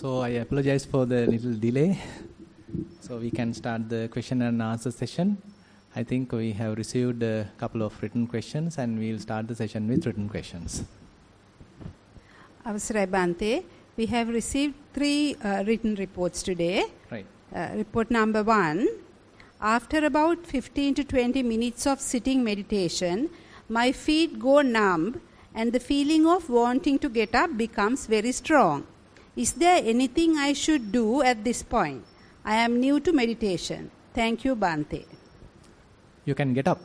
So I apologize for the little delay. So we can start the question and answer session. I think we have received a couple of written questions and we will start the session with written questions. Avasrai Bhante, we have received 3 written reports today. Right. Report number 1. After about 15 to 20 minutes of sitting meditation, my feet go numb and the feeling of wanting to get up becomes very strong. Is there anything I should do at this point? I am new to meditation. Thank you, Bhante. You can get up.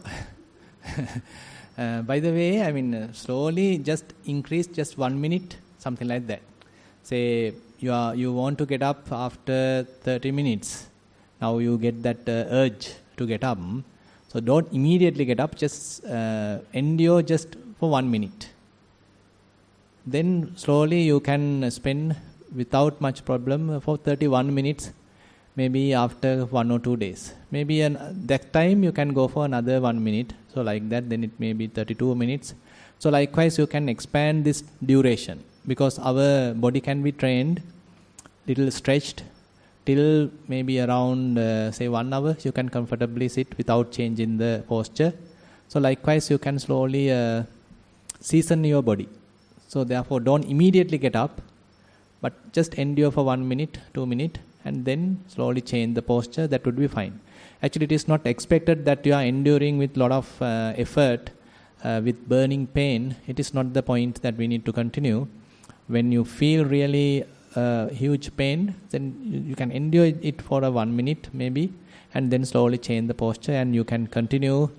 By the way, slowly just increase just 1 minute, something like that. Say you want to get up after 30 minutes. Now you get that urge to get up. So don't immediately get up, just endure just for 1 minute. Then slowly you can spend without much problem for 31 minutes, maybe after 1 or 2 days. Maybe that time you can go for another 1 minute. So like that, then it may be 32 minutes. So likewise, you can expand this duration because our body can be trained, little stretched till maybe around say 1 hour. You can comfortably sit without changing the posture. So likewise, you can slowly season your body. So therefore, don't immediately get up, but just endure for 1 minute, 2 minutes, and then slowly change the posture. That would be fine. Actually, it is not expected that you are enduring with lot of effort, with burning pain. It is not the point that we need to continue. When you feel really huge pain, then you can endure it for 1 minute maybe, and then slowly change the posture, and you can continue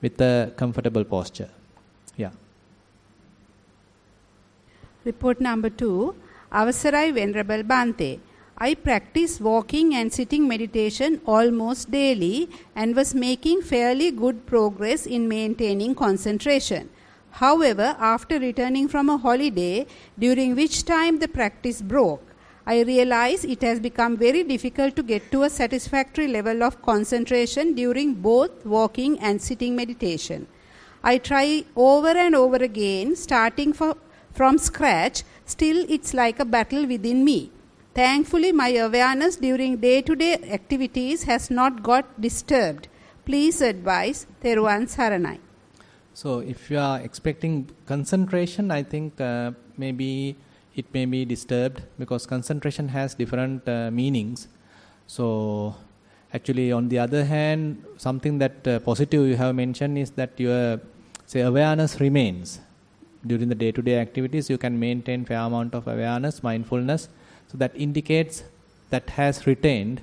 with a comfortable posture. Yeah. Report number 2. Avasarai Venerable Bhante. I practice walking and sitting meditation almost daily and was making fairly good progress in maintaining concentration. However, after returning from a holiday, during which time the practice broke, I realize it has become very difficult to get to a satisfactory level of concentration during both walking and sitting meditation. I try over and over again, starting from scratch. Still, it's like a battle within me. Thankfully, my awareness during day-to-day activities has not got disturbed. Please advise. Thero Saranai. So, if you are expecting concentration, I think maybe it may be disturbed because concentration has different meanings. So, actually, on the other hand, something that positive you have mentioned is that your awareness remains. During the day-to-day activities, you can maintain fair amount of awareness, mindfulness. So that indicates that has retained,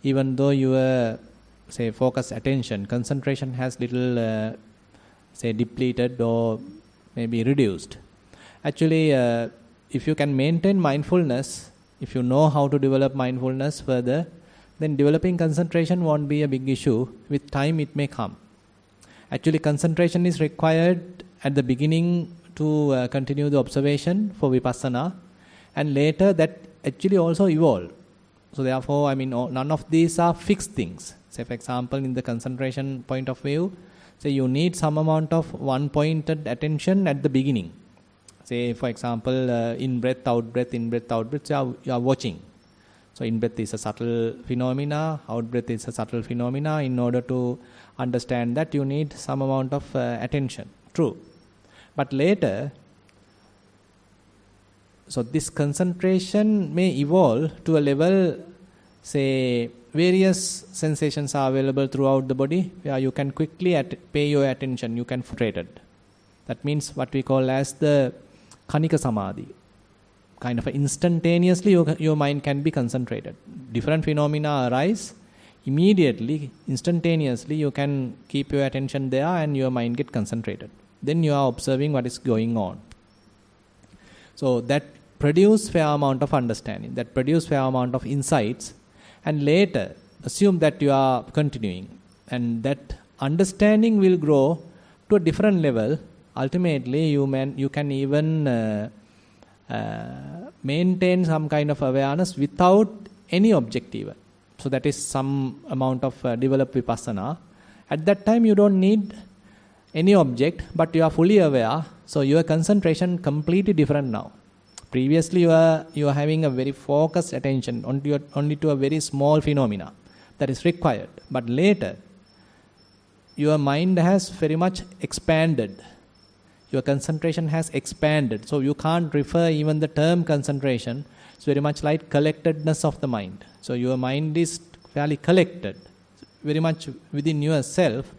even though your focus attention, concentration has little depleted or maybe reduced. Actually, if you can maintain mindfulness, if you know how to develop mindfulness further, then developing concentration won't be a big issue. With time, it may come. Actually, concentration is required at the beginning to continue the observation for vipassana, and later that actually also evolve. So therefore, none of these are fixed things. Say for example, in the concentration point of view, say you need some amount of one-pointed attention at the beginning. Say for example, in-breath, out-breath, in-breath, out-breath, so you are watching. So in-breath is a subtle phenomena, out-breath is a subtle phenomena. In order to understand that, you need some amount of attention. True. But later, so this concentration may evolve to a level, say, various sensations are available throughout the body, where you can quickly pay your attention, you can concentrate. That means what we call as the Kanika Samadhi. Kind of instantaneously your mind can be concentrated. Different phenomena arise, immediately, instantaneously you can keep your attention there and your mind get concentrated. Then you are observing what is going on. So that produce fair amount of understanding, that produce fair amount of insights, and later assume that you are continuing, and that understanding will grow to a different level. Ultimately, you can even maintain some kind of awareness without any objective. So that is some amount of developed vipassana. At that time, you don't need any object, but you are fully aware. So your concentration completely different now. Previously you are having a very focused attention only to a very small phenomena that is required. But later, your mind has very much expanded. Your concentration has expanded. So you can't refer even the term concentration. It's very much like collectedness of the mind. So your mind is fairly collected, very much within yourself,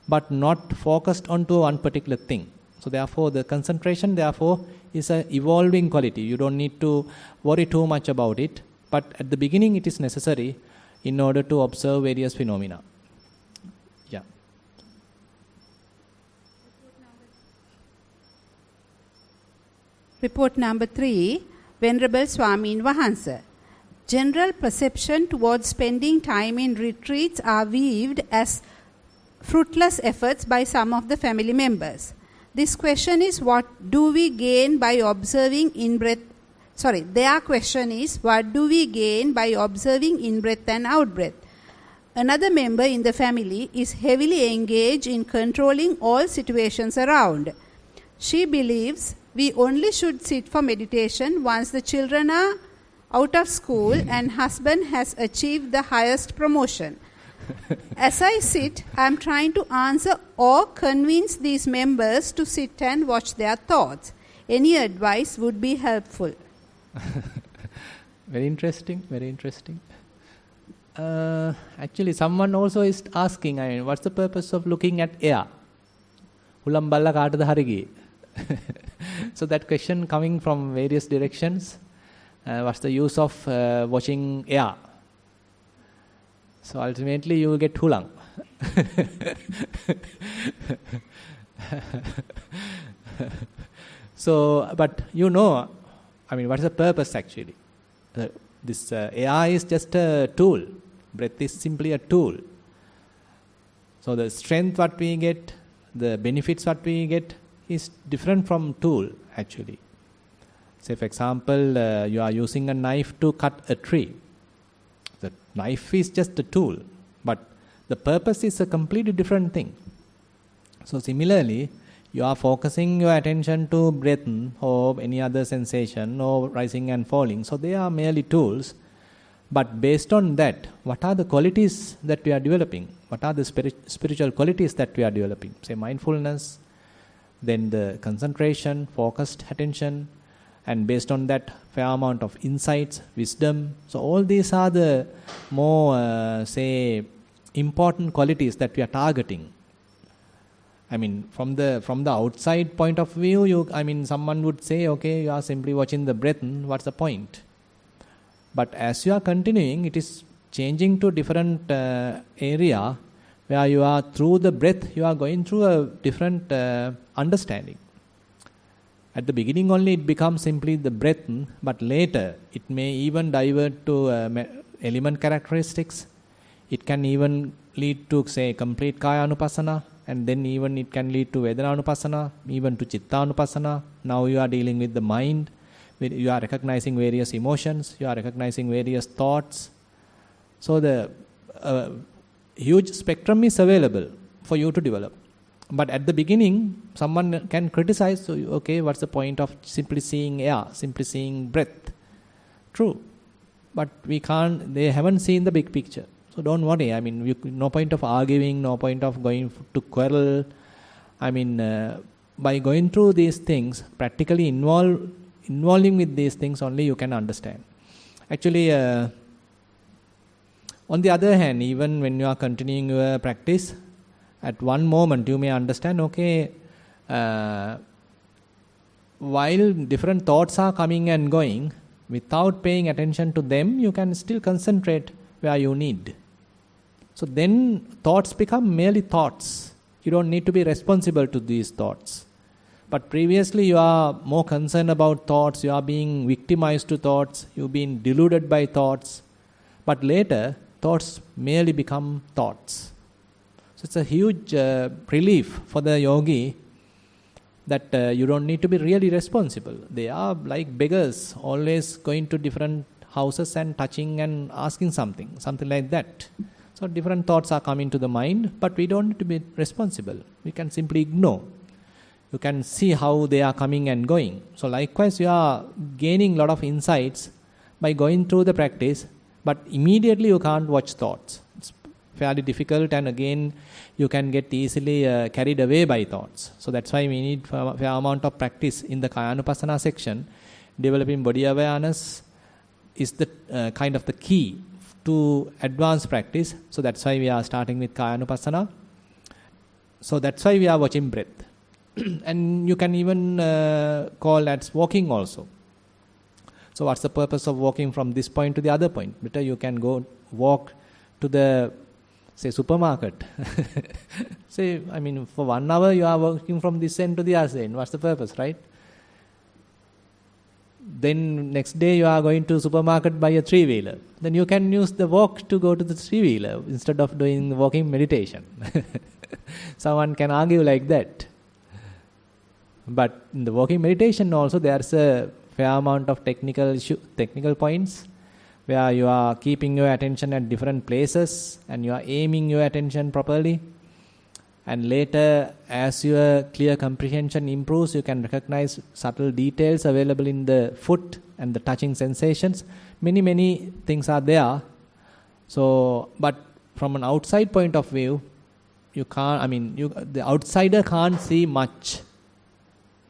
but not focused onto one particular thing. So therefore, the concentration, is an evolving quality. You don't need to worry too much about it. But at the beginning, it is necessary in order to observe various phenomena. Yeah. Report number 3, Venerable Swamin Wahansa. General perception towards spending time in retreats are viewed as fruitless efforts by some of the family members. This question is, what do we gain by observing in-breath? Their question is, what do we gain by observing in-breath and out-breath? Another member in the family is heavily engaged in controlling all situations around. She believes we only should sit for meditation once the children are out of school and husband has achieved the highest promotion. As I sit, I am trying to answer or convince these members to sit and watch their thoughts. Any advice would be helpful. Very interesting, very interesting. Actually, someone also is asking, what's the purpose of looking at air? Hulam balla kaatada hari giye? So that question coming from various directions. What's the use of watching air? So ultimately you will get hulang. So, but what is the purpose actually? This air is just a tool. Breath is simply a tool. So the strength what we get, the benefits what we get is different from tool actually. Say for example, you are using a knife to cut a tree. The knife is just a tool, but the purpose is a completely different thing. So similarly, you are focusing your attention to breath or any other sensation or rising and falling. So they are merely tools. But based on that, what are the qualities that we are developing? What are the spiritual qualities that we are developing? Say mindfulness, then the concentration, focused attention, and based on that, fair amount of insights, wisdom. So all these are the more, important qualities that we are targeting. From the outside point of view, someone would say, okay, you are simply watching the breath. What's the point? But as you are continuing, it is changing to different area where you are through the breath, you are going through a different understanding. At the beginning only it becomes simply the breath, but later it may even divert to element characteristics. It can even lead to, say, complete Kaya Anupassana, and then even it can lead to Vedana Anupassana, even to Chitta Anupassana. Now you are dealing with the mind, you are recognizing various emotions, you are recognizing various thoughts. So the huge spectrum is available for you to develop. But at the beginning, someone can criticize, so okay, what's the point of simply seeing air, simply seeing breath? True. But they haven't seen the big picture. So don't worry, no point of arguing, no point of going to quarrel. By going through these things, practically involving with these things only you can understand. Actually, on the other hand, even when you are continuing your practice, at one moment you may understand, okay, while different thoughts are coming and going, without paying attention to them, you can still concentrate where you need. So then thoughts become merely thoughts. You don't need to be responsible to these thoughts. But previously you are more concerned about thoughts, you are being victimized to thoughts, you've been deluded by thoughts. But later, thoughts merely become thoughts. So it's a huge relief for the yogi that you don't need to be really responsible. They are like beggars, always going to different houses and touching and asking something like that. So different thoughts are coming to the mind, but we don't need to be responsible. We can simply ignore. you can see how they are coming and going. So likewise, you are gaining a lot of insights by going through the practice, but immediately you can't watch thoughts. It's fairly difficult, and again, you can get easily carried away by thoughts. So that's why we need a fair amount of practice in the Kayanupassana section. Developing body awareness is the kind of the key to advanced practice. So that's why we are starting with Kayanupassana. So that's why we are watching breath. And you can even call that walking also. So what's the purpose of walking from this point to the other point? Better you can go walk to the, say, supermarket. Say, I mean, for 1 hour you are walking from this end to the other end. What's the purpose, right? Then next day you are going to supermarket by a 3-wheeler. Then you can use the walk to go to the 3-wheeler instead of doing walking meditation. Someone can argue like that. But in the walking meditation also there's a fair amount of technical points where you are keeping your attention at different places and you are aiming your attention properly. And later, as your clear comprehension improves, you can recognize subtle details available in the foot and the touching sensations. Many things are there. So, but from an outside point of view, you can't, the outsider can't see much.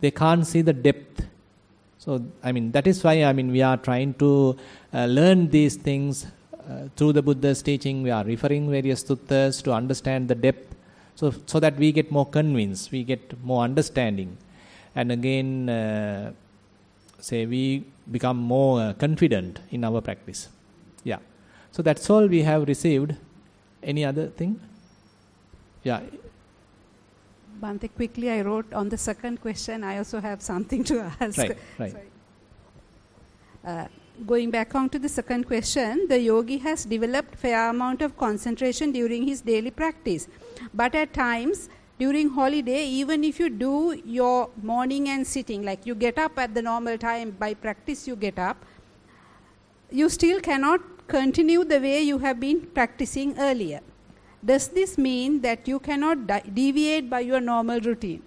They can't see the depth. So, that is why, we are trying to learn these things through the Buddha's teaching. We are referring various suttas to understand the depth, so that we get more convinced, we get more understanding. And again, we become more confident in our practice. Yeah. So that's all we have received. Any other thing? Yeah. Bhante, quickly I wrote on the second question, I also have something to ask. Right. Going back on to the second question, the yogi has developed fair amount of concentration during his daily practice. But at times, during holiday, even if you do your morning and sitting, like you get up at the normal time, by practice you get up, you still cannot continue the way you have been practicing earlier. Does this mean that you cannot deviate by your normal routine?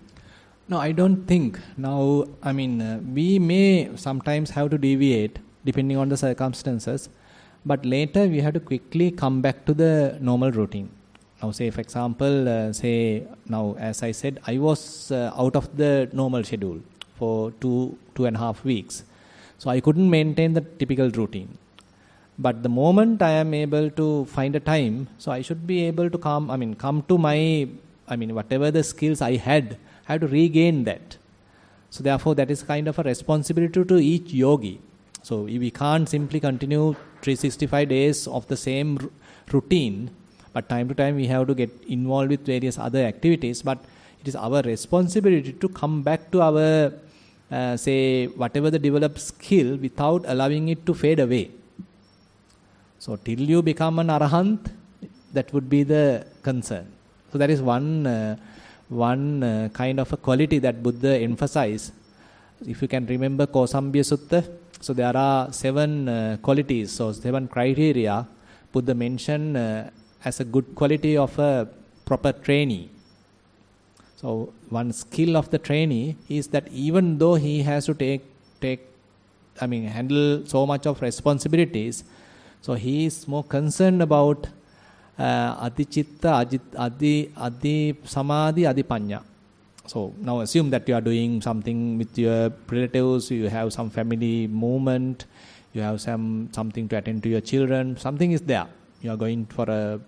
No, I don't think. Now, we may sometimes have to deviate depending on the circumstances, but later we have to quickly come back to the normal routine. Now, say, for example, now, as I said, I was out of the normal schedule for 2.5 weeks. So I couldn't maintain the typical routine. But the moment I am able to find a time, so I should be able to come to my, whatever the skills I had, I have to regain that. So therefore, that is kind of a responsibility to each yogi. So we can't simply continue 365 days of the same routine, but time to time we have to get involved with various other activities. But it is our responsibility to come back to our, whatever the developed skill without allowing it to fade away. So till you become an arahant, that would be the concern. So that is one kind of a quality that Buddha emphasized. If you can remember Kosambhya Sutta, so there are 7 qualities, so 7 criteria Buddha mentioned as a good quality of a proper trainee. So one skill of the trainee is that even though he has to handle so much of responsibilities, so he is more concerned about adichitta, adi samadhi, adi panya. So now assume that you are doing something with your relatives, you have some family movement, you have something to attend to your children, something is there. You are going for a,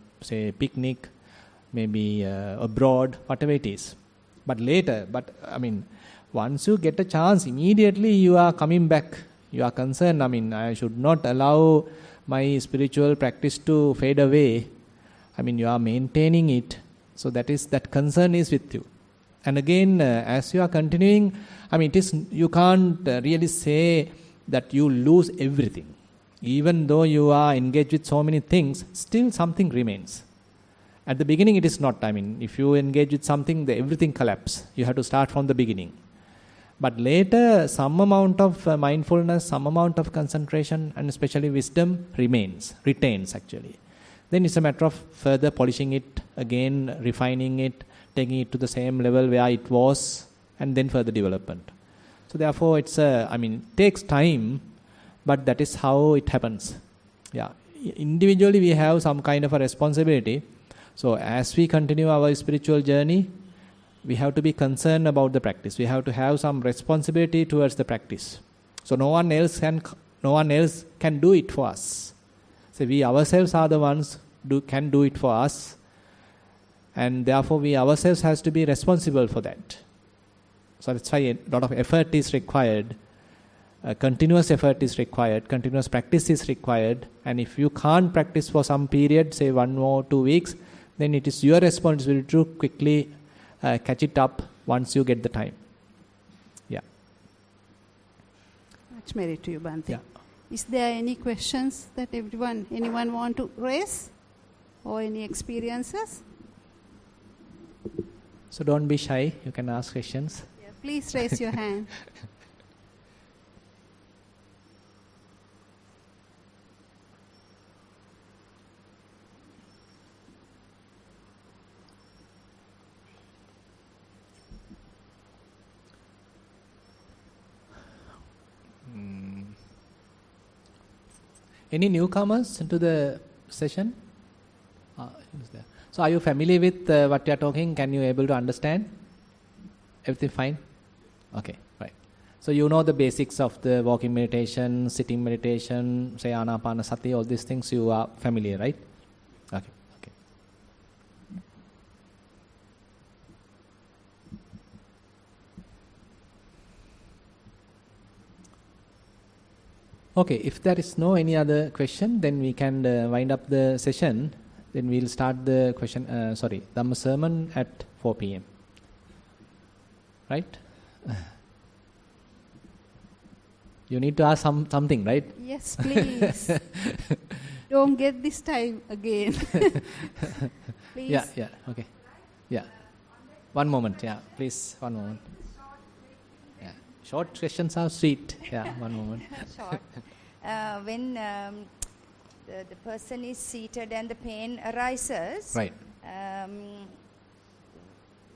picnic, maybe abroad, whatever it is. But later, once you get a chance, immediately you are coming back. You are concerned, I should not allow my spiritual practice to fade away. You are maintaining it. So that concern is with you. And again, as you are continuing, you can't really say that you lose everything. Even though you are engaged with so many things, still something remains. At the beginning, it is not. If you engage with something, everything collapses. You have to start from the beginning. But later, some amount of mindfulness, some amount of concentration, and especially wisdom retains actually. Then it's a matter of further polishing it, again refining it, taking it to the same level where it was and then further development. So therefore, it takes time, but that is how it happens. Yeah, individually we have some kind of a responsibility. So as we continue our spiritual journey, we have to be concerned about the practice. We have to have some responsibility towards the practice. So no one else can do it for us. So we ourselves are the ones can do it for us, and therefore we ourselves has to be responsible for that. So that's why a lot of effort is required. Continuous effort is required. Continuous practice is required. And if you can't practice for some period, say 1 or 2 weeks, then it is your responsibility to quickly catch it up once you get the time. Yeah. Much merit to you, Bhante. Yeah. Is there any questions that anyone want to raise, or any experiences? So don't be shy. You can ask questions. Yeah, please raise your hand. Any newcomers into the session? Who's there? So are you familiar with what you are talking? Can you able to understand? Everything fine? Okay, right. So you know the basics of the walking meditation, sitting meditation, say anapanasati, all these things you are familiar, right? Okay, okay. Okay, if there is no any other question, then we can wind up the session. Then we'll start the Dhamma sermon at 4 p.m. Right? You need to ask something, right? Yes, please. Don't get this time again. Please. Yeah, okay. Yeah. One moment, yeah, please, one moment. Yeah. Short questions are sweet. Yeah, one moment. Short. When the person is seated and the pain arises, Right.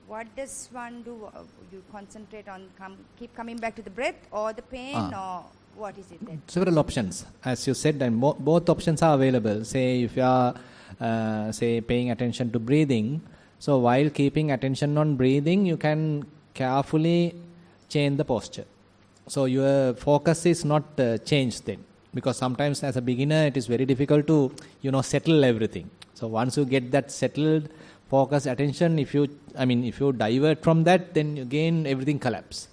What does one do? You concentrate on keep coming back to the breath or the pain, or what is it then? Several options. As you said, and both options are available. Say if you are paying attention to breathing, so while keeping attention on breathing, you can carefully change the posture. So your focus is not changed then. Because sometimes as a beginner, it is very difficult to, settle everything. So once you get that settled, focus, attention, if you divert from that, then again everything collapse.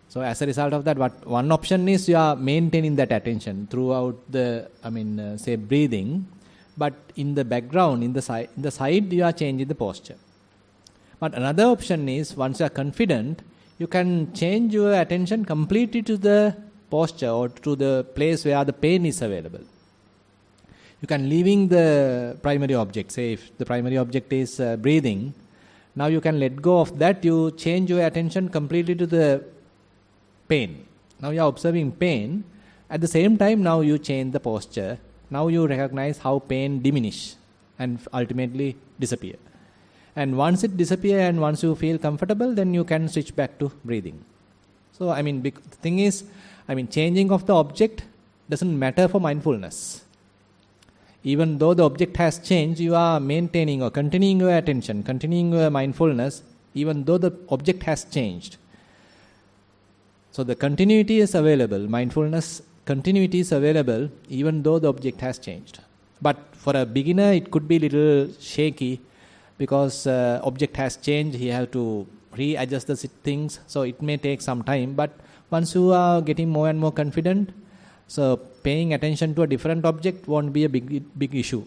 So as a result of that, one option is you are maintaining that attention throughout the, breathing, but in the background, in the side, you are changing the posture. But another option is, once you are confident, you can change your attention completely to the posture or to the place where the pain is available. You can leaving the primary object. Say if the primary object is breathing, now you can let go of that. You change your attention completely to the pain. Now you are observing pain. At the same time, now you change the posture. Now you recognize how pain diminish and ultimately disappear. And once it disappears and once you feel comfortable, then you can switch back to breathing. So the thing is, changing of the object doesn't matter for mindfulness. Even though the object has changed, you are maintaining or continuing your attention, continuing your mindfulness, even though the object has changed. So the continuity is available, mindfulness continuity is available, even though the object has changed. But for a beginner, it could be a little shaky because object has changed, he have to readjust the things, so it may take some time. But once you are getting more and more confident, so paying attention to a different object won't be a big issue.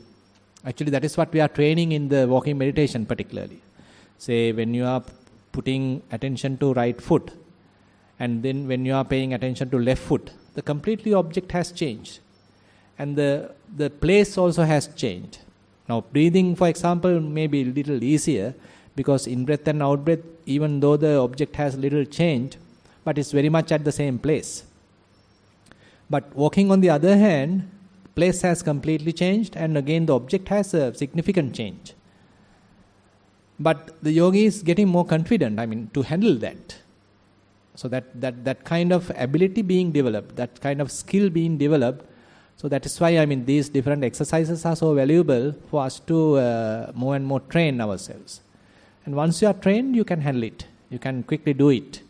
Actually, that is what we are training in the walking meditation particularly. Say when you are putting attention to right foot, and then when you are paying attention to left foot, the completely object has changed. And the place also has changed. Now breathing, for example, may be a little easier because in-breath and out-breath, even though the object has little changed, but it's very much at the same place. But walking on the other hand, place has completely changed and again the object has a significant change. But the yogi is getting more confident, to handle that. So that kind of ability being developed, that kind of skill being developed. So that is why, these different exercises are so valuable for us to more and more train ourselves. And once you are trained, you can handle it. You can quickly do it.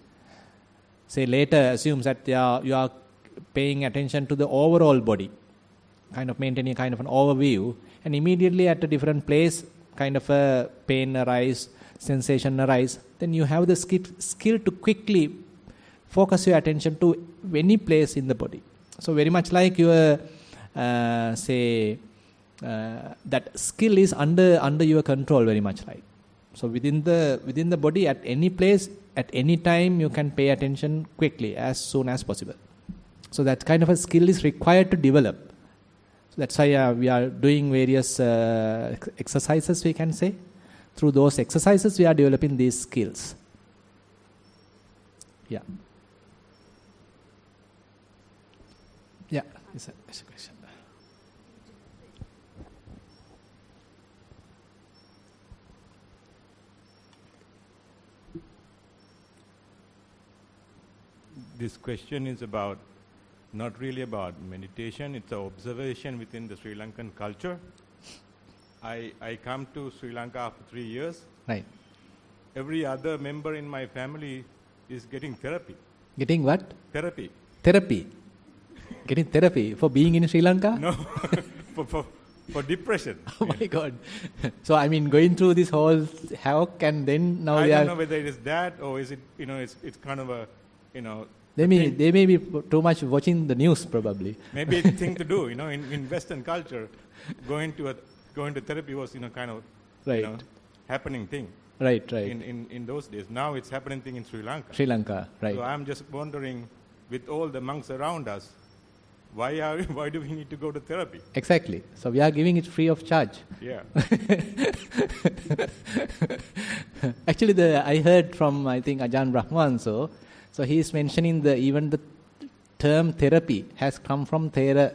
Say later assumes that you are paying attention to the overall body, kind of maintaining kind of an overview, and immediately at a different place, kind of a pain arise, sensation arise, then you have the skill to quickly focus your attention to any place in the body. So very much like your, that skill is under your control, very much like. So within the body, at any place, at any time, you can pay attention quickly, as soon as possible. So that kind of a skill is required to develop. So that's why we are doing various exercises, we can say. Through those exercises, we are developing these skills. Yeah. Yeah, it's a question. This question is not really about meditation, it's an observation within the Sri Lankan culture. I come to Sri Lanka after 3 years. Right. Every other member in my family is getting therapy. Getting what? Therapy. Therapy. Getting therapy for being in Sri Lanka? No, for depression. Oh my God. So going through this whole havoc, and then now I don't know whether it is that or is it, it's kind of a, They may be too much watching the news, probably. Maybe it's a thing to do, in Western culture, going to therapy was, kind of, right. happening thing. Right. In those days. Now it's happening thing in Sri Lanka. Sri Lanka, right. So I'm just wondering, with all the monks around us, why do we need to go to therapy? Exactly. So we are giving it free of charge. Yeah. Actually, I heard from, I think, Ajahn Brahman, so he is mentioning even the term therapy has come from Thero.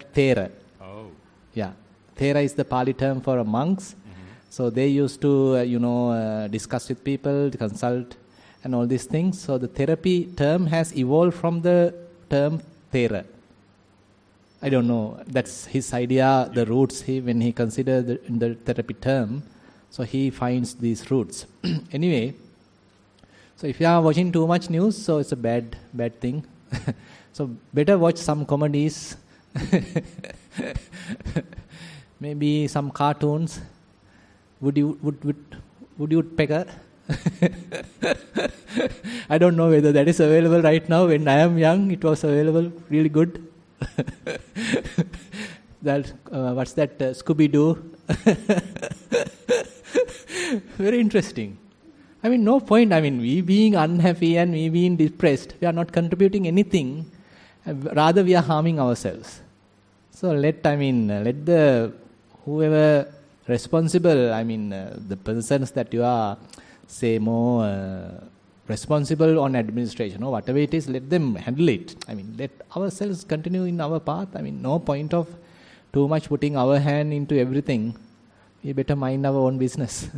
Oh. Yeah. Thero is the Pali term for monks. Mm-hmm. So they used to, discuss with people, consult, and all these things. So the therapy term has evolved from the term Thero. I don't know. That's his idea, the roots when he considered the therapy term. So he finds these roots. Anyway, so if you are watching too much news, so it's a bad thing. So better watch some comedies, maybe some cartoons. Woodpecker. I don't know whether that is available right now. When I am young, it was available, really good. What's that? Scooby-Doo. Very interesting. No point. We being unhappy and we being depressed, we are not contributing anything. Rather, we are harming ourselves. So let the whoever responsible, the persons that you are, say, more responsible on administration or whatever it is, let them handle it. Let ourselves continue in our path. No point of too much putting our hand into everything. We better mind our own business.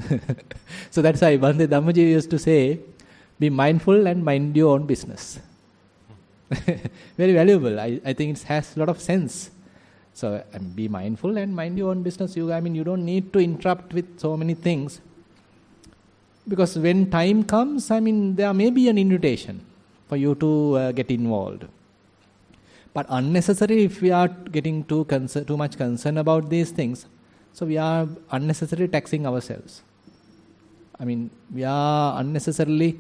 So that's why Bhante Dhammaji used to say, be mindful and mind your own business. Very valuable. I think it has a lot of sense. So be mindful and mind your own business. You don't need to interrupt with so many things. Because when time comes, there may be an invitation for you to get involved. But unnecessary, if we are getting too much concern about these things, so we are unnecessarily taxing ourselves. We are unnecessarily,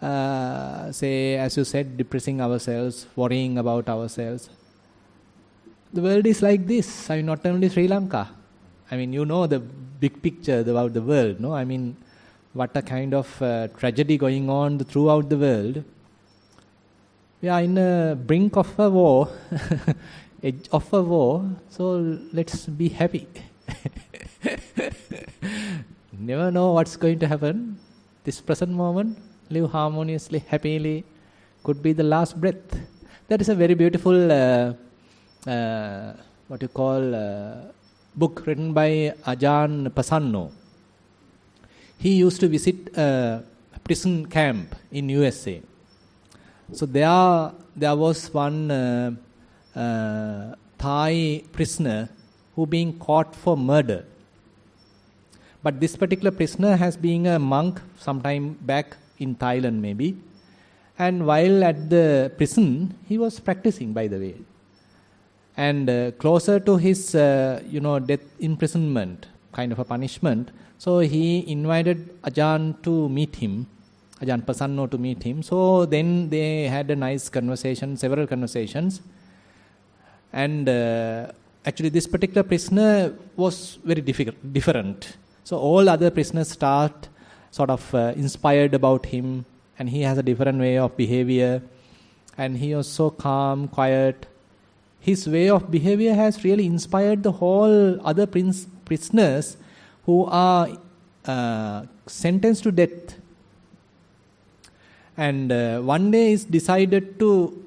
say, as you said, depressing ourselves, worrying about ourselves. The world is like this. Not only Sri Lanka. The big picture about the world, no? What a kind of tragedy going on throughout the world. We are in the brink of a war, edge of a war, so let's be happy. Never know what's going to happen. This present moment, live harmoniously, happily, could be the last breath. That is a very beautiful, book written by Ajahn Pasanno. he used to visit a prison camp in USA. So there was one Thai prisoner who being caught for murder. But this particular prisoner has been a monk sometime back in Thailand maybe. And while at the prison, he was practicing, by the way. And closer to his, death imprisonment, kind of a punishment, so he invited Ajahn to meet him, Ajahn Pasanno to meet him. So then they had a nice conversation, several conversations. And actually this particular prisoner was very different. So all other prisoners start sort of inspired about him, and he has a different way of behavior. And he was so calm, quiet. His way of behavior has really inspired the whole other prisoners who are sentenced to death. And one day is decided to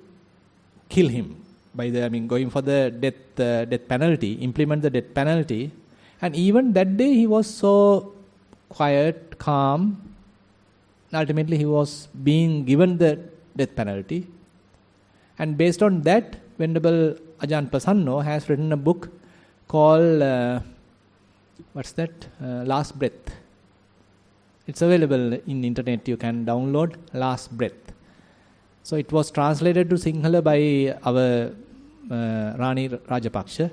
kill him going for the death penalty, implement the death penalty. And even that day he was so quiet, calm. Ultimately he was being given the death penalty. And based on that, Venerable Ajahn Pasanno has written a book called, Last Breath. It's available in internet, you can download Last Breath. So it was translated to Sinhala by our Rani Rajapaksha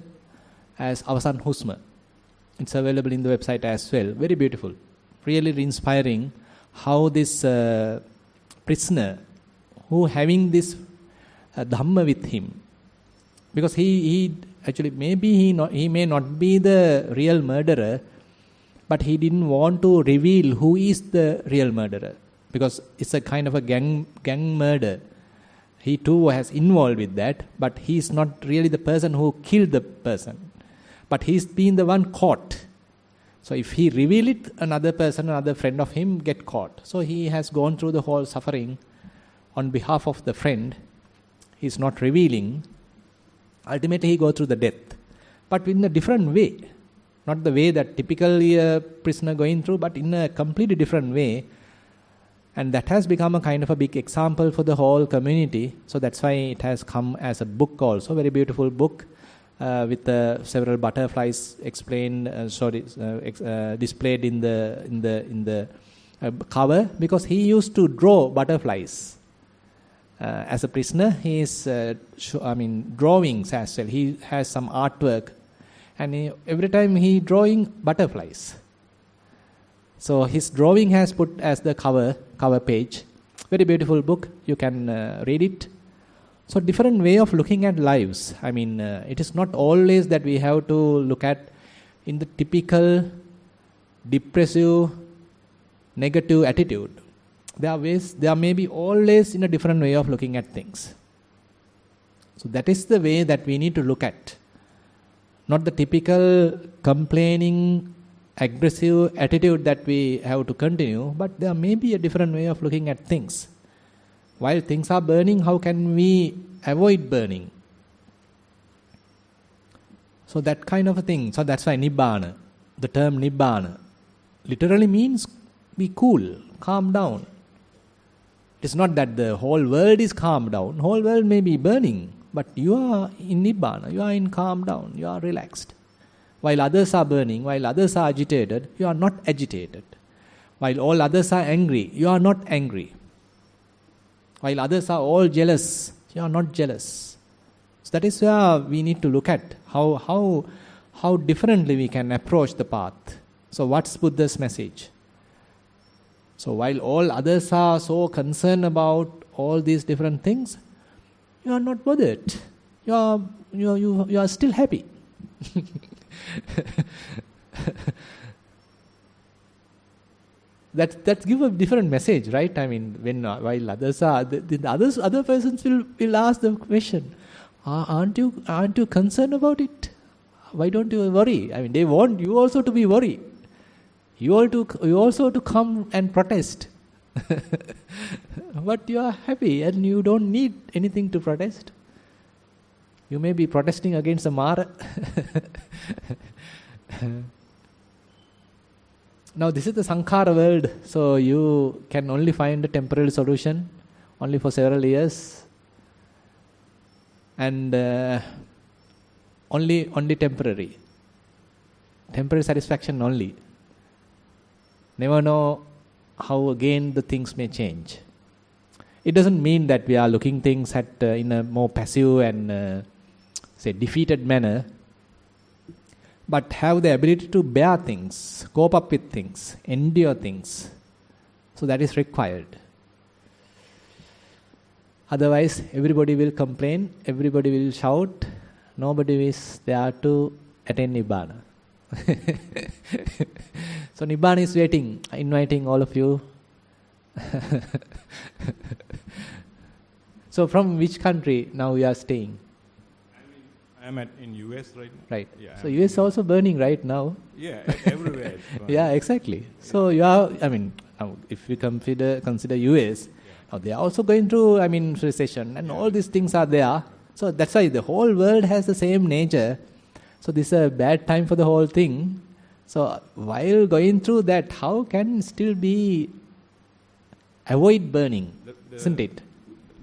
as Avasan Husma. It's available in the website as well. Very beautiful. Really inspiring how this prisoner who having this Dhamma with him, because he actually maybe he may not be the real murderer, but he didn't want to reveal who is the real murderer, because it's a kind of a gang murder. He too was involved with that, but he's not really the person who killed the person, but he's been the one caught. So if he reveal it, another person, another friend of him get caught. So he has gone through the whole suffering on behalf of the friend. He's not revealing. Ultimately he go through the death, but in a different way. Not the way that typically a prisoner going through, but in a completely different way. And that has become a kind of a big example for the whole community. So that's why it has come as a book also, very beautiful book with several butterflies explained, displayed in the cover, because he used to draw butterflies. As a prisoner, he is drawings as well. He has some artwork, and every time he drawing butterflies. So his drawing has put as the cover page. Very beautiful book. You can read it. So different way of looking at lives. It is not always that we have to look at in the typical depressive, negative attitude. There may be always in a different way of looking at things. So that is the way that we need to look at. Not the typical complaining, aggressive attitude that we have to continue, but there may be a different way of looking at things. While things are burning, how can we avoid burning? So that kind of a thing. So that's why Nibbana, the term Nibbana, literally means be cool, calm down. It's not that the whole world is calm down. Whole world may be burning, but you are in Nibbana, you are in calm down, you are relaxed. While others are burning, while others are agitated, you are not agitated. While all others are angry, you are not angry. While others are all jealous, you are not jealous. So that is where we need to look at how differently we can approach the path. So what's Buddha's message? So while all others are so concerned about all these different things, you are not bothered. You are still happy. That give a different message, right? While others are, other persons will ask the question, aren't you concerned about it? Why don't you worry? They want you also to be worried. You also to come and protest. But you are happy and you don't need anything to protest. You may be protesting against a Mara. Now this is the Sankhara world, so you can only find a temporary solution, only for several years, and only temporary satisfaction only. Never know how again the things may change. It doesn't mean that we are looking things at in a more passive and say defeated manner, but have the ability to bear things, cope up with things, endure things. So that is required. Otherwise, everybody will complain, everybody will shout, nobody is there to attain Nibbana. So Nibbana is waiting, inviting all of you. So from which country now you are staying? I'm in US right now. Right. Yeah, so US also burning right now. Yeah, everywhere. It's burning. Yeah, exactly. So you are, now if we consider US, now they are also going through, recession and all these things are there. So that's why the whole world has the same nature. So this is a bad time for the whole thing. So while going through that, how can still be avoid burning, isn't it?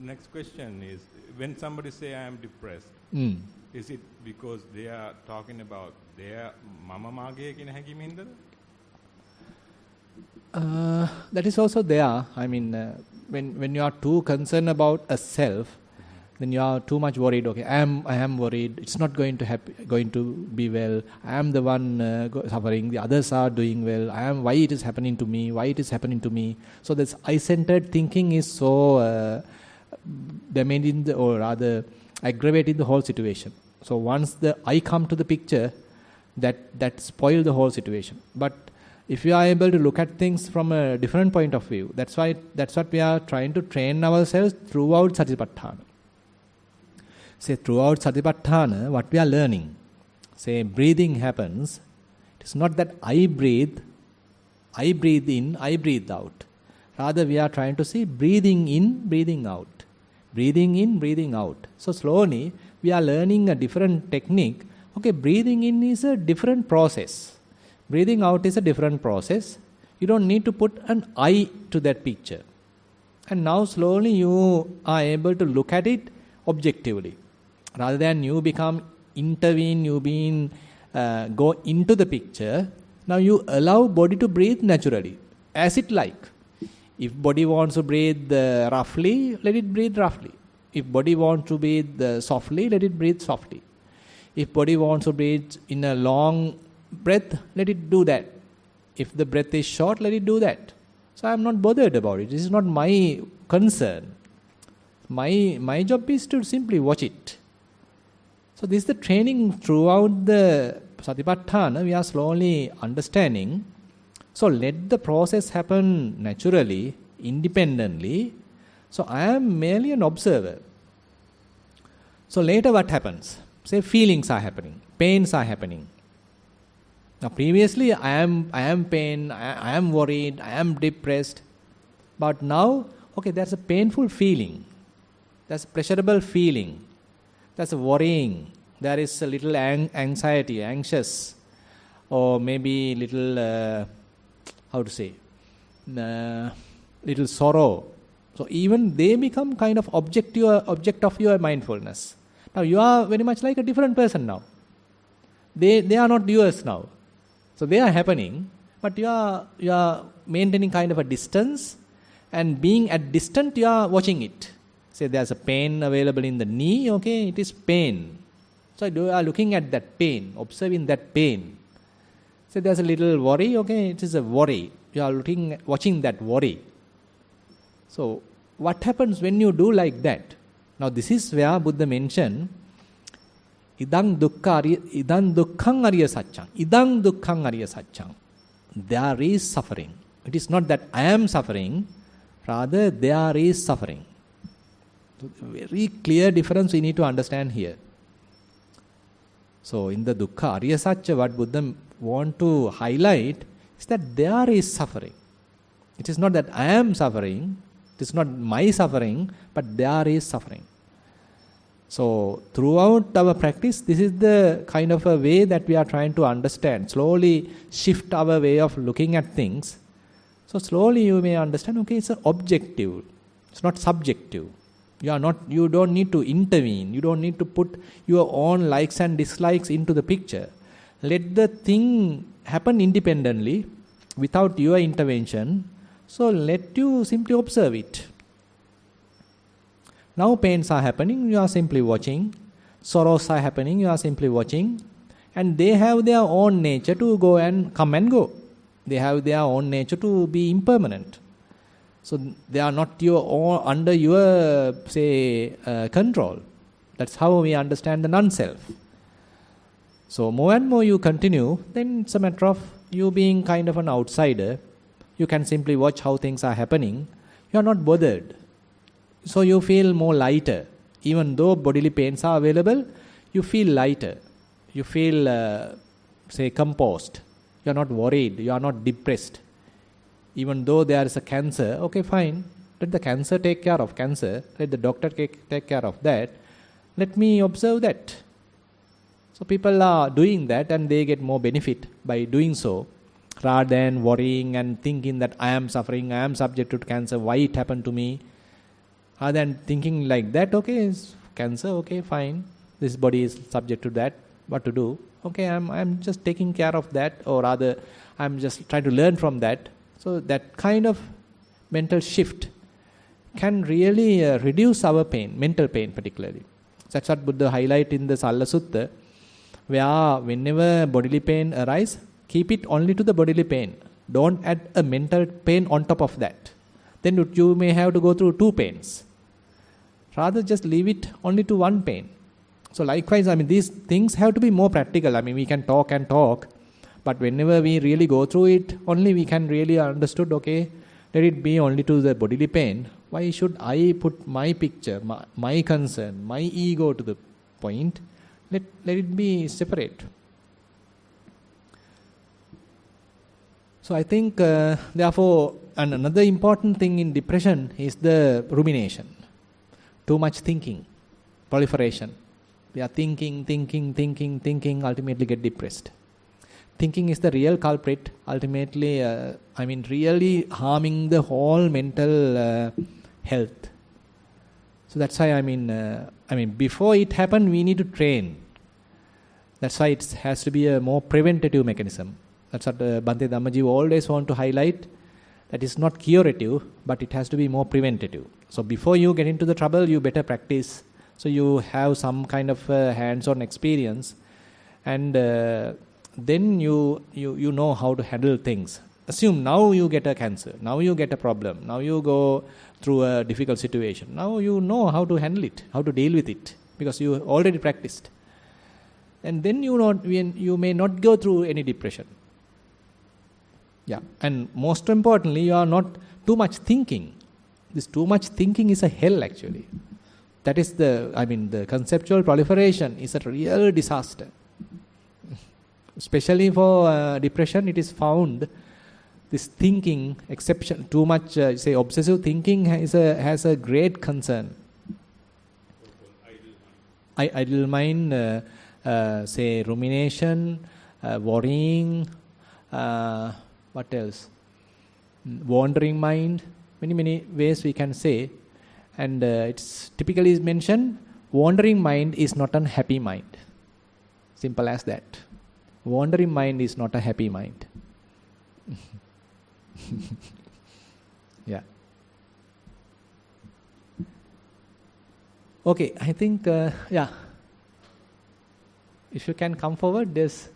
Next question is, when somebody say I am depressed, is it because they are talking about their mama mage kina hakimindada? That is also there. When you are too concerned about a self, then you are too much worried. Okay, I am worried. It's not going to be well. I am the one suffering. The others are doing well. Why it is happening to me? Why it is happening to me? So this I-centered thinking is so damaging, or rather aggravating the whole situation. So once the I come to the picture, that spoil the whole situation. But if you are able to look at things from a different point of view, that's what we are trying to train ourselves throughout Satipatthana. Say throughout Satipatthana, what we are learning, say breathing happens, it is not that I breathe in, I breathe out. Rather we are trying to see breathing in, breathing out. Breathing in, breathing out. So slowly we are learning a different technique. Okay, breathing in is a different process. Breathing out is a different process. You don't need to put an I to that picture. And now slowly you are able to look at it objectively. Rather than you intervene, go into the picture, now you allow body to breathe naturally, as it like. If body wants to breathe roughly, let it breathe roughly. If body wants to breathe softly, let it breathe softly. If body wants to breathe in a long breath, let it do that. If the breath is short, let it do that. So I am not bothered about it. This is not my concern. My job is to simply watch it. So this is the training throughout the Satipatthana. We are slowly understanding. So let the process happen naturally, independently. So I am merely an observer. So later what happens? Say feelings are happening, pains are happening. Now previously I am pain, I am worried, I am depressed. But now, okay, there's a painful feeling. There's a pleasurable feeling. There's a worrying. There is a little anxiety, anxious. Or maybe little... little sorrow. So even they become kind of object of your mindfulness. Now you are very much like a different person now. They are not yours now. So they are happening, but you are maintaining kind of a distance, and being at distance you are watching it. Say there's a pain available in the knee, okay, it is pain. So you are looking at that pain, observing that pain. Say there's a little worry, okay, it is a worry. You are watching that worry. So what happens when you do like that? Now this is where Buddha mentioned idang dukkhang ariya satchang. Idang dukkhang ariya satchang. There is suffering. It is not that I am suffering, rather there is suffering. So very clear difference we need to understand here. So in the dukkha ariya satcha, what Buddha want to highlight is that there is suffering. It is not that I am suffering, it is not my suffering, but there is suffering. So throughout our practice, this is the kind of a way that we are trying to understand, slowly shift our way of looking at things. So slowly you may understand, okay, it's an objective, it's not subjective. You don't need to intervene, you don't need to put your own likes and dislikes into the picture. Let the thing happen independently, without your intervention. So let you simply observe it. Now pains are happening, you are simply watching. Sorrows are happening, you are simply watching. And they have their own nature to go and come and go. They have their own nature to be impermanent. So they are not under your, control. That's how we understand the non-self. So more and more you continue, then it's a matter of you being kind of an outsider. You can simply watch how things are happening. You are not bothered. So you feel more lighter. Even though bodily pains are available, you feel lighter. You feel, composed. You are not worried. You are not depressed. Even though there is a cancer, okay, fine. Let the cancer take care of cancer. Let the doctor take care of that. Let me observe that. So people are doing that and they get more benefit by doing so, rather than worrying and thinking that I am suffering, I am subject to cancer, why it happened to me. Rather than thinking like that, okay, it's cancer, okay, fine. This body is subject to that, what to do? Okay, I'm just taking care of that, or rather, I'm just trying to learn from that. So that kind of mental shift can really reduce our pain, mental pain particularly. That's what Buddha highlight in the Salla Sutta, where whenever bodily pain arises, keep it only to the bodily pain. Don't add a mental pain on top of that. Then you may have to go through two pains. Rather just leave it only to one pain. So likewise, these things have to be more practical. We can talk and talk, but whenever we really go through it, only we can really understood, okay, let it be only to the bodily pain. Why should I put my picture, my concern, my ego to the point? Let it be separate. So I think, therefore, and another important thing in depression is the rumination. Too much thinking, proliferation. We are thinking, ultimately get depressed. Thinking is the real culprit, ultimately, really harming the whole mental health. So that's why, before it happens, we need to train. That's why it has to be a more preventative mechanism. That's what Bhante Dhammaji always want to highlight. That is not curative, but it has to be more preventative. So before you get into the trouble, you better practice. So you have some kind of hands-on experience, and then you know how to handle things. Assume now you get a cancer, now you get a problem, now you go through a difficult situation. Now you know how to handle it, how to deal with it, because you already practiced. And then you may not go through any depression. Yeah, and most importantly, you are not too much thinking. This too much thinking is a hell actually. That is the conceptual proliferation is a real disaster. Especially for depression, it is found this thinking, exception, too much, obsessive thinking has a great concern. Idle mind, rumination, worrying, what else? Wandering mind, many ways we can say. And it's typically mentioned, wandering mind is not a happy mind. Simple as that. Wandering mind is not a happy mind. Yeah. Okay, I think, If you can come forward, there's...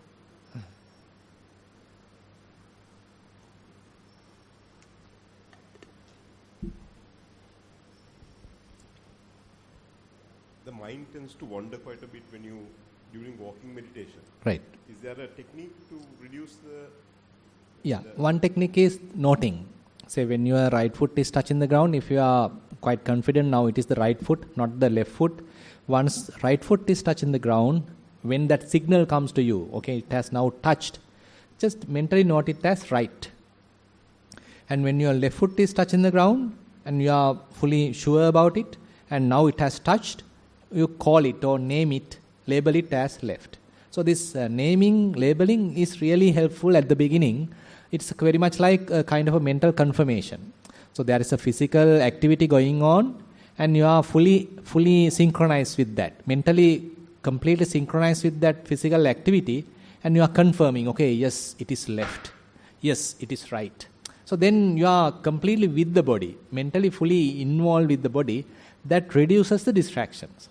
The mind tends to wander quite a bit during walking meditation. Right. Is there a technique to reduce the... Yeah, one technique is noting. Say when your right foot is touching the ground, if you are quite confident now it is the right foot, not the left foot. Once right foot is touching the ground, when that signal comes to you, okay, it has now touched, just mentally note it as right. And when your left foot is touching the ground and you are fully sure about it, and now it has touched, you call it or name it, label it as left. So this naming, labeling is really helpful at the beginning. It's very much like a kind of a mental confirmation. So there is a physical activity going on, and you are fully synchronized with that. Mentally, completely synchronized with that physical activity, and you are confirming, okay, yes, it is left. Yes, it is right. So then you are completely with the body, mentally fully involved with the body. That reduces the distractions.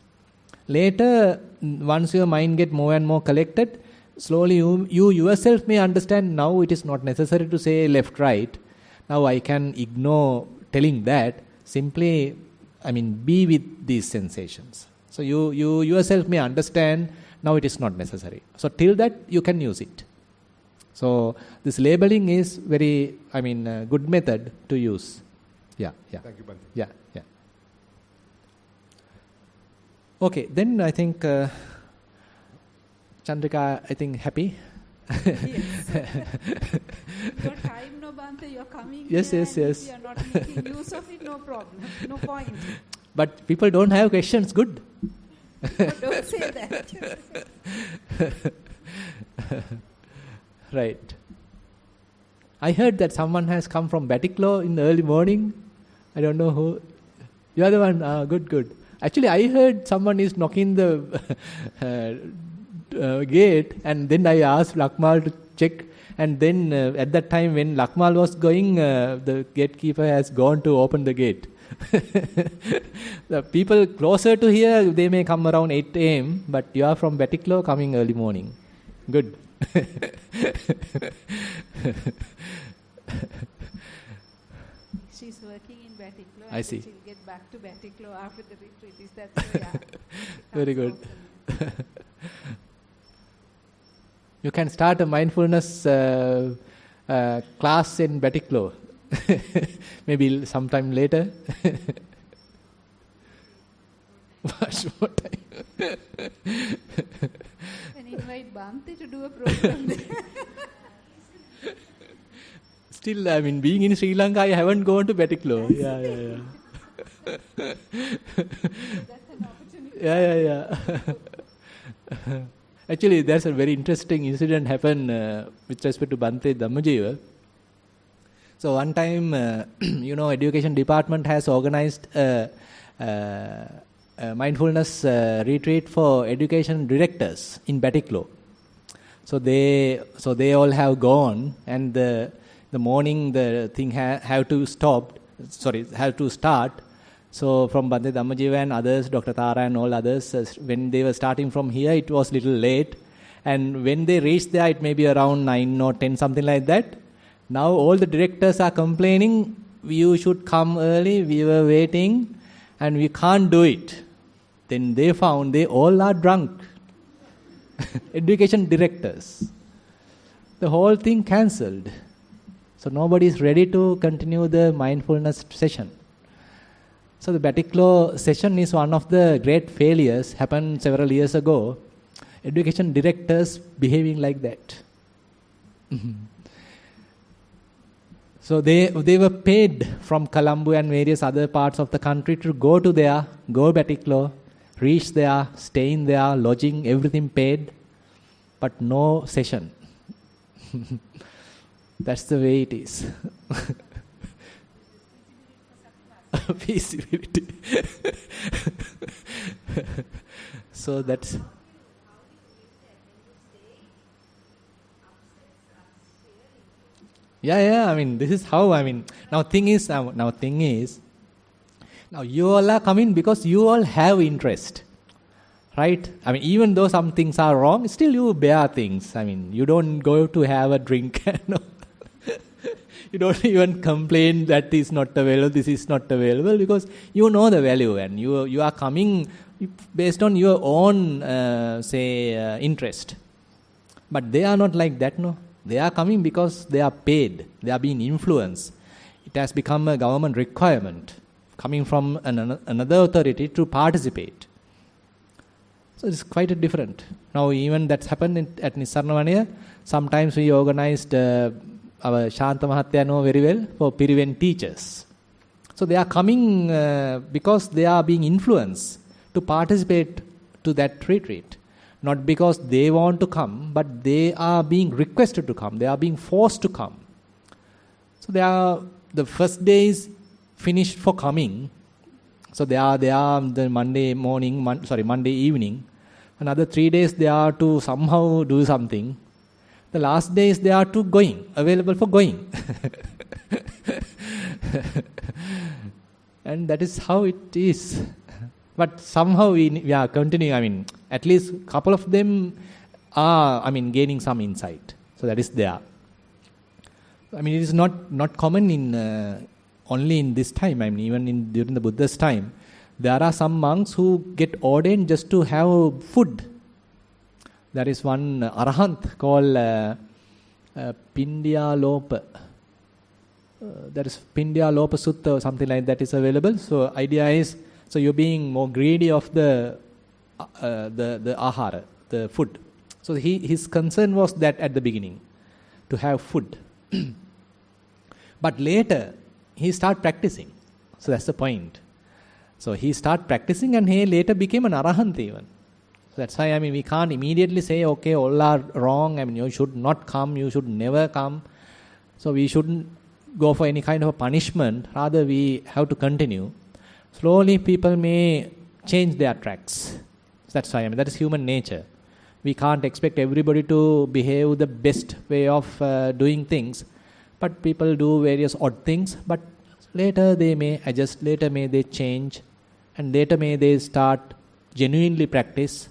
Later, once your mind gets more and more collected, slowly you yourself may understand, now it is not necessary to say left, right. Now I can ignore telling that, simply, be with these sensations. So you yourself may understand, now it is not necessary. So till that, you can use it. So this labeling is very, good method to use. Yeah. Thank you, Bhante. Yeah. Okay, then I think Chandrika, happy? Yes. Your time, no, Bhante, you're coming yes. here, and if you're not making use of it, no problem, no point. But people don't have questions, good. Don't say that. Right. I heard that someone has come from Batiklo in the early morning. I don't know who. You are the one. Good. Actually, I heard someone is knocking the gate, and then I asked Lakmal to check. And then at that time when Lakmal was going, the gatekeeper has gone to open the gate. The people closer to here, they may come around 8 a.m., but you are from Batiklo coming early morning. Good. She's working in Batiklo. I see. She'll get back to Batiklo after the retreat. Is that so? Yeah. Very good. You can start a mindfulness class in Batiklo. Maybe sometime later. Much more time. And invite Bhante to do a program there. Still, being in Sri Lanka, I haven't gone to Batiklo. Yeah. That's an opportunity. Yeah. Actually, there's a very interesting incident happened with respect to Bhante Dhammajiva. So one time, education department has organized a mindfulness retreat for education directors in Batiklo. So they all have gone, and the morning the thing have to start. So from Bhante Dhammajiva and others, Dr. Thera and all others, when they were starting from here, it was little late. And when they reached there, it may be around 9 or 10, something like that. Now all the directors are complaining, you should come early, we were waiting, and we can't do it. Then they found they all are drunk. Education directors. The whole thing cancelled. So nobody is ready to continue the mindfulness session. So the Batiklo session is one of the great failures, happened several years ago. Education directors behaving like that. So they were paid from Colombo and various other parts of the country to go Batiklo, reach there, stay in there, lodging, everything paid, but no session. That's the way it is. Feasibility. So that's. Yeah. This is how. Now thing is, now you all are coming because you all have interest, right? Even though some things are wrong, still you bear things. You don't go to have a drink. You don't even complain that is not available, this is not available, because you know the value, and you are coming based on your own, interest. But they are not like that, no. They are coming because they are paid, they are being influenced. It has become a government requirement coming from another authority to participate. So it's quite different. Now even that's happened at Nissarana. Sometimes we organized our Shanta Mahatya know very well, for Piriven teachers. So they are coming because they are being influenced to participate to that retreat. Not because they want to come, but they are being requested to come. They are being forced to come. So the first day is finished for coming. So they are the Monday evening. Another 3 days they are to somehow do something. The last days they are to going, available for going. And that is how it is. But somehow we are continuing. At least a couple of them are, gaining some insight. So that is there. It is not common in only in this time. Even during the Buddha's time, there are some monks who get ordained just to have food. There is one arahant called Pindyalopa. There is Pindyalopa Sutta or something like that is available. So idea is, so you're being more greedy of the ahara, the food. So his concern was that at the beginning, to have food. But later, he started practicing. So that's the point. So he started practicing and he later became an arahant even. So that's why, we can't immediately say, okay, all are wrong. You should not come, you should never come. So we shouldn't go for any kind of a punishment. Rather, we have to continue. Slowly, people may change their tracks. That's why, that is human nature. We can't expect everybody to behave the best way of doing things. But people do various odd things. But later they may adjust, later may they change. And later may they start genuinely practice.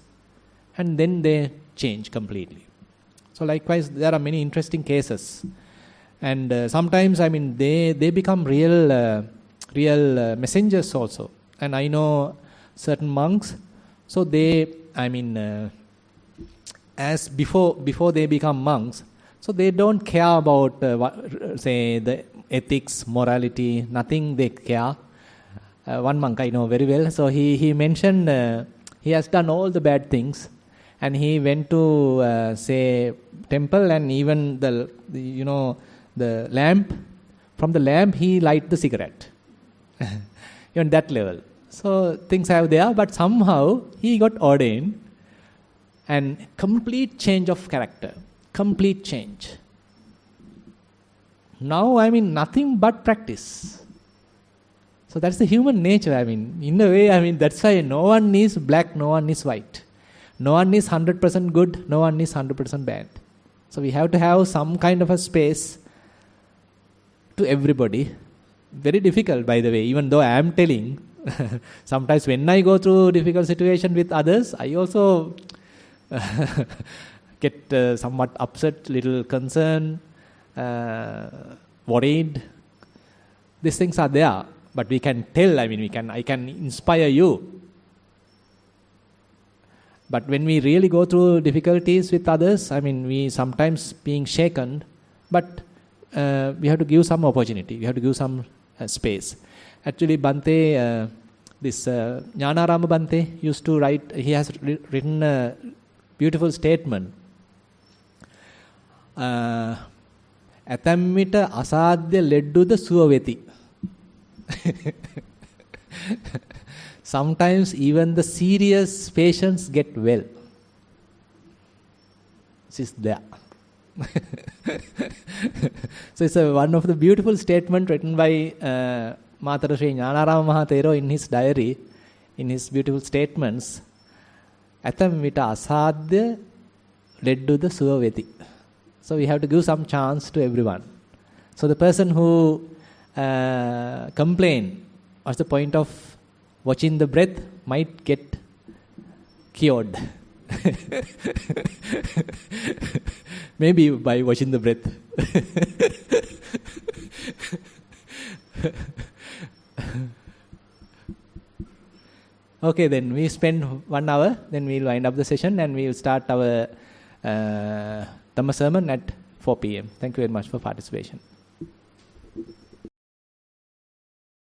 And then they change completely. So likewise, there are many interesting cases. And sometimes, they become real messengers also. And I know certain monks, so they, as before they become monks, so they don't care about, the ethics, morality, nothing they care. One monk I know very well, so he mentioned he has done all the bad things. And he went to, temple, and even the lamp, from the lamp he light the cigarette. Even that level. So things are there, but somehow he got ordained, and complete change of character, complete change. Now, nothing but practice. So that's the human nature, in a way, that's why no one is black, no one is white. No one is 100% good, no one is 100% bad. So we have to have some kind of a space to everybody. Very difficult, by the way, even though I am telling. Sometimes when I go through difficult situation with others, I also get somewhat upset, little concerned, worried. These things are there, but we can tell, I can inspire you. But when we really go through difficulties with others, we sometimes being shaken, but we have to give some opportunity, we have to give some space. Actually, Bhante, this Jnanarama Bhante used to write, he has written a beautiful statement. Athammita asadya ledduda suaveti. Sometimes even the serious patients get well. This is there. So it's one of the beautiful statements written by Matara Sri Jnanarama Thero in his diary, in his beautiful statements. Athammita asadya ledduda suaveti. So we have to give some chance to everyone. So the person who complain, what's the point of watching the breath, might get cured. Maybe by watching the breath. Okay, then we spend 1 hour, then we'll wind up the session and we'll start our Dhamma sermon at 4 p.m. Thank you very much for participation.